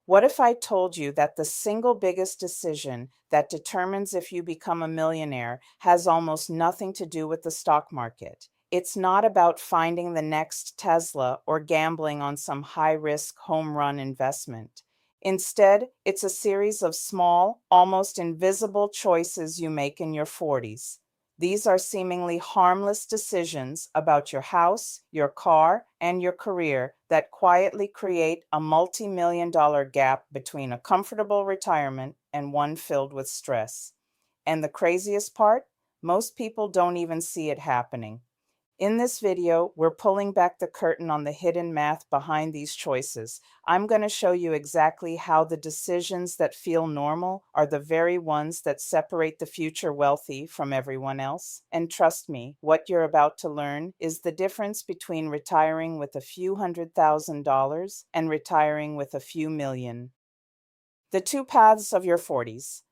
What if I told you that the single biggest decision that determines if you become a millionaire has almost nothing to do with the stock market? It's not about finding the next Tesla or gambling on some high risk home run investment. Instead, it's a series of small, almost invisible choices you make in your 40s. These are seemingly harmless decisions about your house, your car, and your career that quietly create a multi-million dollar gap between a comfortable retirement and one filled with stress. And the craziest part? Most people don't even see it happening. In this video, we're pulling back the curtain on the hidden math behind these choices. I'm going to show you exactly how the decisions that feel normal are the very ones that separate the future wealthy from everyone else. And trust me, what you're about to learn is the difference between retiring with a few $100,000 and retiring with a few million. The two paths of your 40s.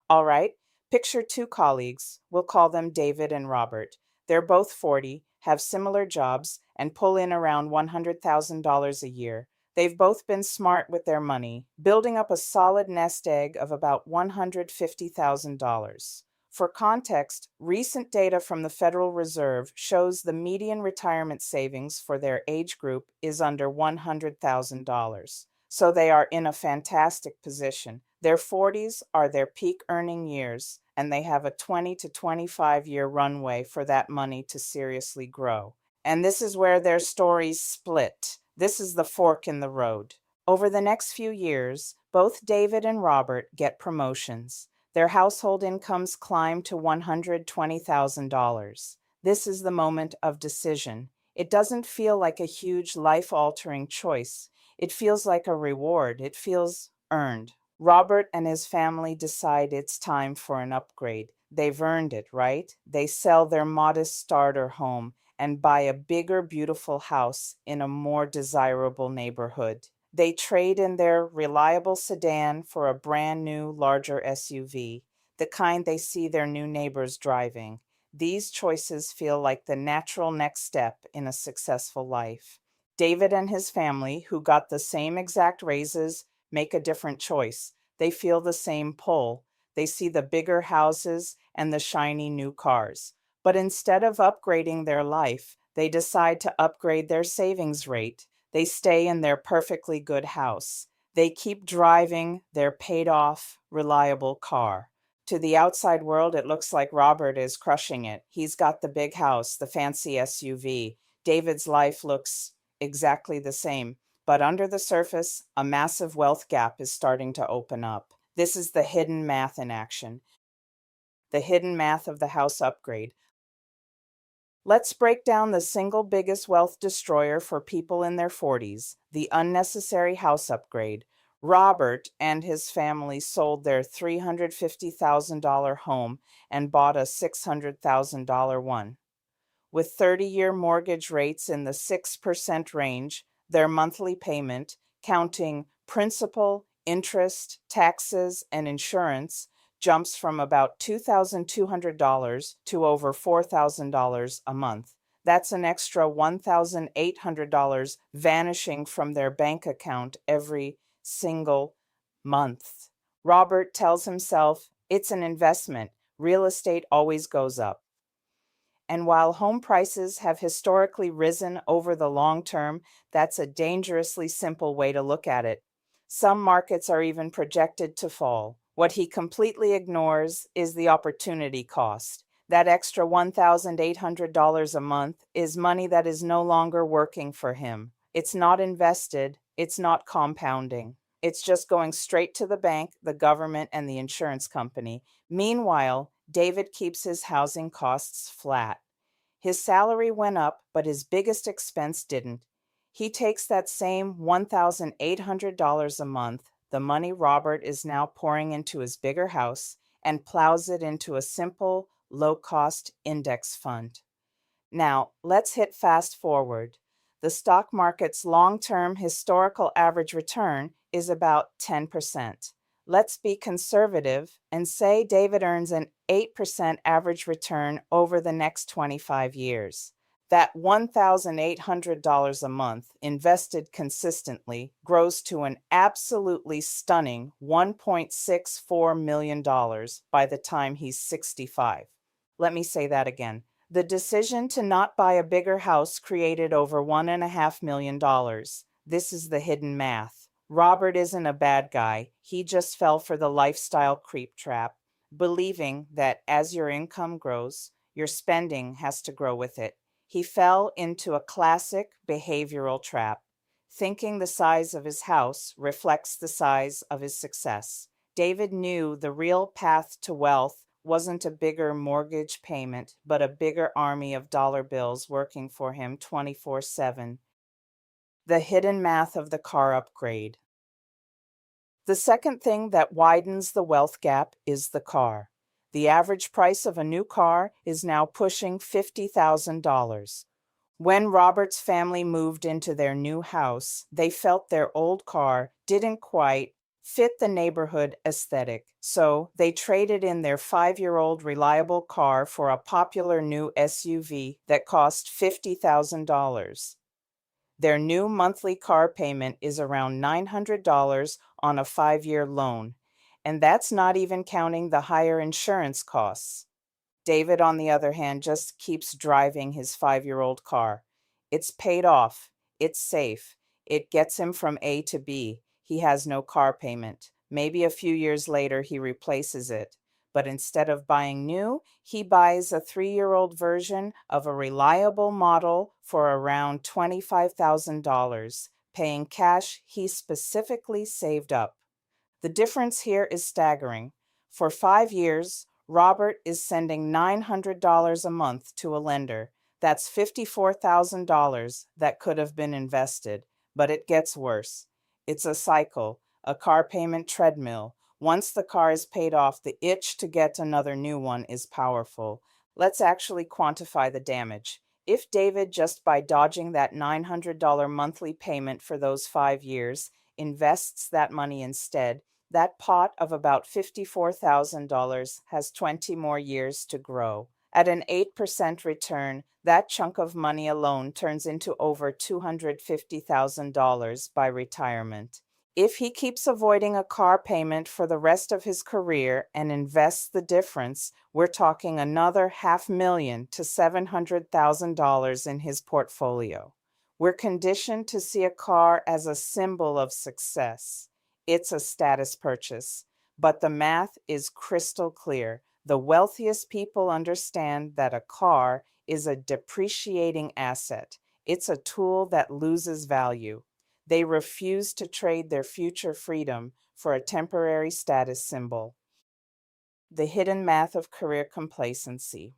All right, picture two colleagues. We'll call them David and Robert. They're both 40, have similar jobs, and pull in around $100,000 a year. They've both been smart with their money, building up a solid nest egg of about $150,000. For context, recent data from the Federal Reserve shows the median retirement savings for their age group is under $100,000. So they are in a fantastic position. Their 40s are their peak earning years, and they have a 20 to 25-year runway for that money to seriously grow. And this is where their stories split. This is the fork in the road. Over the next few years, both David and Robert get promotions. Their household incomes climb to $120,000. This is the moment of decision. It doesn't feel like a huge life-altering choice. It feels like a reward. It feels earned. Robert and his family decide it's time for an upgrade. They've earned it, right? They sell their modest starter home and buy a bigger, beautiful house in a more desirable neighborhood. They trade in their reliable sedan for a brand new, larger SUV, the kind they see their new neighbors driving. These choices feel like the natural next step in a successful life. David and his family, who got the same exact raises, make a different choice. They feel the same pull. They see the bigger houses and the shiny new cars. But instead of upgrading their life, they decide to upgrade their savings rate. They stay in their perfectly good house. They keep driving their paid off, reliable car. To the outside world, it looks like Robert is crushing it. He's got the big house, the fancy SUV. David's life looks exactly the same. But under the surface, a massive wealth gap is starting to open up. This is the hidden math in action, the hidden math of the house upgrade. Let's break down the single biggest wealth destroyer for people in their 40s, the unnecessary house upgrade. Robert and his family sold their $350,000 home and bought a $600,000 one. With 30-year mortgage rates in the 6% range, their monthly payment, counting principal, interest, taxes, and insurance, jumps from about $2,200 to over $4,000 a month. That's an extra $1,800 vanishing from their bank account every single month. Robert tells himself it's an investment. Real estate always goes up. And while home prices have historically risen over the long term, that's a dangerously simple way to look at it. Some markets are even projected to fall. What he completely ignores is the opportunity cost. That extra $1,800 a month is money that is no longer working for him. It's not invested, it's not compounding. It's just going straight to the bank, the government, and the insurance company. Meanwhile, David keeps his housing costs flat. His salary went up, but his biggest expense didn't. He takes that same $1,800 a month, the money Robert is now pouring into his bigger house, and plows it into a simple, low-cost index fund. Now, let's hit fast forward. The stock market's long-term historical average return is about 10%. Let's be conservative and say David earns an 8% average return over the next 25 years. That $1,800 a month invested consistently grows to an absolutely stunning $1.64 million by the time he's 65. Let me say that again. The decision to not buy a bigger house created over $1.5 million. This is the hidden math. Robert isn't a bad guy. He just fell for the lifestyle creep trap, believing that as your income grows, your spending has to grow with it. He fell into a classic behavioral trap, thinking the size of his house reflects the size of his success. David knew the real path to wealth wasn't a bigger mortgage payment, but a bigger army of dollar bills working for him 24/7. The hidden math of the car upgrade. The second thing that widens the wealth gap is the car. The average price of a new car is now pushing $50,000. When Robert's family moved into their new house, they felt their old car didn't quite fit the neighborhood aesthetic, so they traded in their 5-year-old reliable car for a popular new SUV that cost $50,000. Their new monthly car payment is around $900 on a 5-year loan, and that's not even counting the higher insurance costs. David, on the other hand, just keeps driving his 5-year-old car. It's paid off. It's safe. It gets him from A to B. He has no car payment. Maybe a few years later he replaces it. But instead of buying new, he buys a 3-year-old version of a reliable model for around $25,000, paying cash he specifically saved up. The difference here is staggering. For 5 years, Robert is sending $900 a month to a lender. That's $54,000 that could have been invested. But it gets worse. It's a cycle, a car payment treadmill. Once the car is paid off, the itch to get another new one is powerful. Let's actually quantify the damage. If David, just by dodging that $900 monthly payment for those 5 years, invests that money instead, that pot of about $54,000 has 20 more years to grow. At an 8% return, that chunk of money alone turns into over $250,000 by retirement. If he keeps avoiding a car payment for the rest of his career and invests the difference, we're talking another $500,000 to $700,000 in his portfolio. We're conditioned to see a car as a symbol of success. It's a status purchase, but the math is crystal clear. The wealthiest people understand that a car is a depreciating asset. It's a tool that loses value. They refuse to trade their future freedom for a temporary status symbol. The hidden math of career complacency.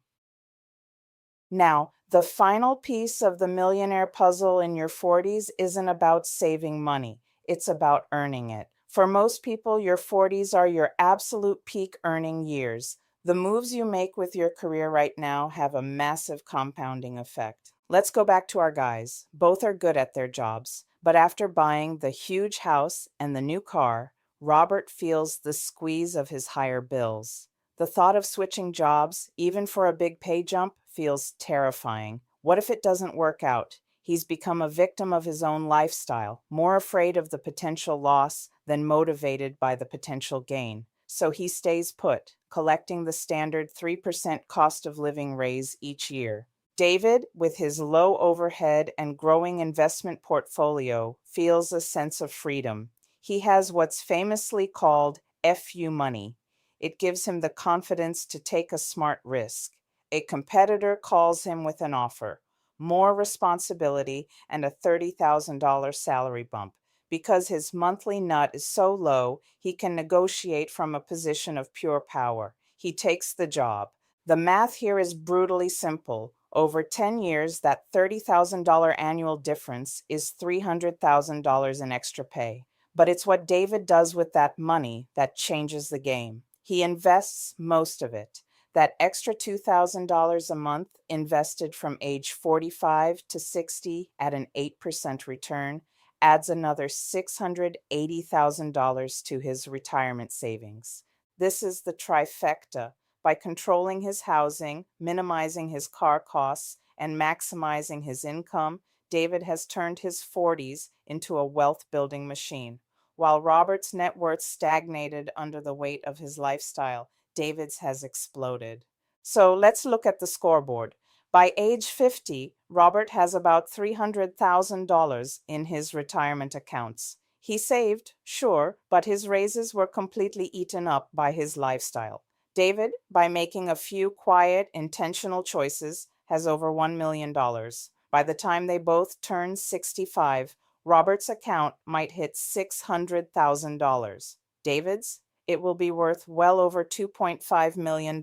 Now, the final piece of the millionaire puzzle in your 40s isn't about saving money. It's about earning it. For most people, your 40s are your absolute peak earning years. The moves you make with your career right now have a massive compounding effect. Let's go back to our guys. Both are good at their jobs, but after buying the huge house and the new car, Robert feels the squeeze of his higher bills. The thought of switching jobs, even for a big pay jump, feels terrifying. What if it doesn't work out? He's become a victim of his own lifestyle, more afraid of the potential loss than motivated by the potential gain. So he stays put, collecting the standard 3% cost of living raise each year. David, with his low overhead and growing investment portfolio, feels a sense of freedom. He has what's famously called FU money. It gives him the confidence to take a smart risk. A competitor calls him with an offer, more responsibility, and a $30,000 salary bump. Because his monthly nut is so low, he can negotiate from a position of pure power. He takes the job. The math here is brutally simple. Over 10 years, that $30,000 annual difference is $300,000 in extra pay. But it's what David does with that money that changes the game. He invests most of it. That extra $2,000 a month invested from age 45 to 60 at an 8% return adds another $680,000 to his retirement savings. This is the trifecta. By controlling his housing, minimizing his car costs, and maximizing his income, David has turned his 40s into a wealth building machine. While Robert's net worth stagnated under the weight of his lifestyle, David's has exploded. So let's look at the scoreboard. By age 50, Robert has about $300,000 in his retirement accounts. He saved, sure, but his raises were completely eaten up by his lifestyle. David, by making a few quiet, intentional choices, has over $1 million. By the time they both turn 65, Robert's account might hit $600,000. David's? It will be worth well over $2.5 million.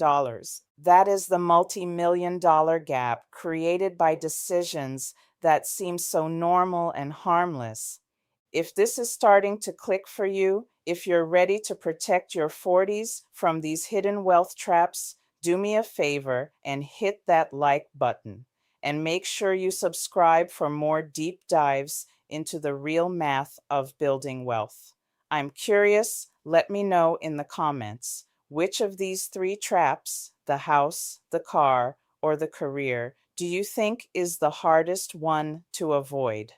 That is the multi-million dollar gap created by decisions that seem so normal and harmless. If this is starting to click for you, if you're ready to protect your 40s from these hidden wealth traps, do me a favor and hit that like button. And make sure you subscribe for more deep dives into the real math of building wealth. I'm curious, let me know in the comments which of these three traps, the house, the car, or the career, do you think is the hardest one to avoid?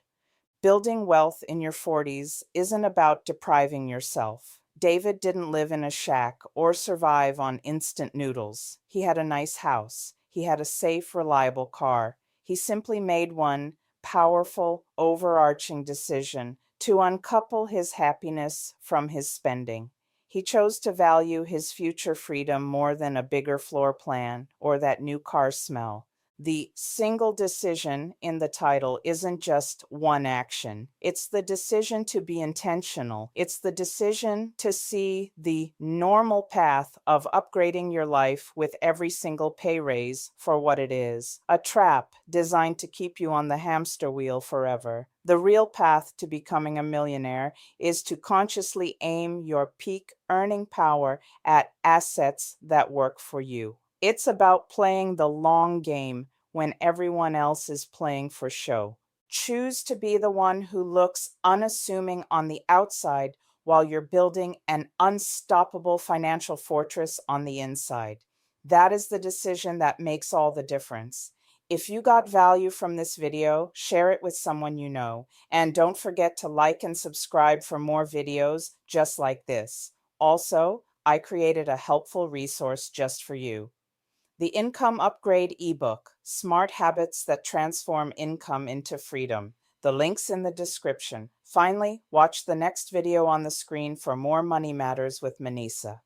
Building wealth in your 40s isn't about depriving yourself. David didn't live in a shack or survive on instant noodles. He had a nice house. He had a safe, reliable car. He simply made one powerful, overarching decision to uncouple his happiness from his spending. He chose to value his future freedom more than a bigger floor plan or that new car smell. The single decision in the title isn't just one action. It's the decision to be intentional. It's the decision to see the normal path of upgrading your life with every single pay raise for what it is. A trap designed to keep you on the hamster wheel forever. The real path to becoming a millionaire is to consciously aim your peak earning power at assets that work for you. It's about playing the long game when everyone else is playing for show. Choose to be the one who looks unassuming on the outside while you're building an unstoppable financial fortress on the inside. That is the decision that makes all the difference. If you got value from this video, share it with someone you know. And don't forget to like and subscribe for more videos just like this. Also, I created a helpful resource just for you. The Income Upgrade ebook, Smart Habits That Transform Income into Freedom. The link's in the description. Finally, watch the next video on the screen for more Money Matters with Manisa.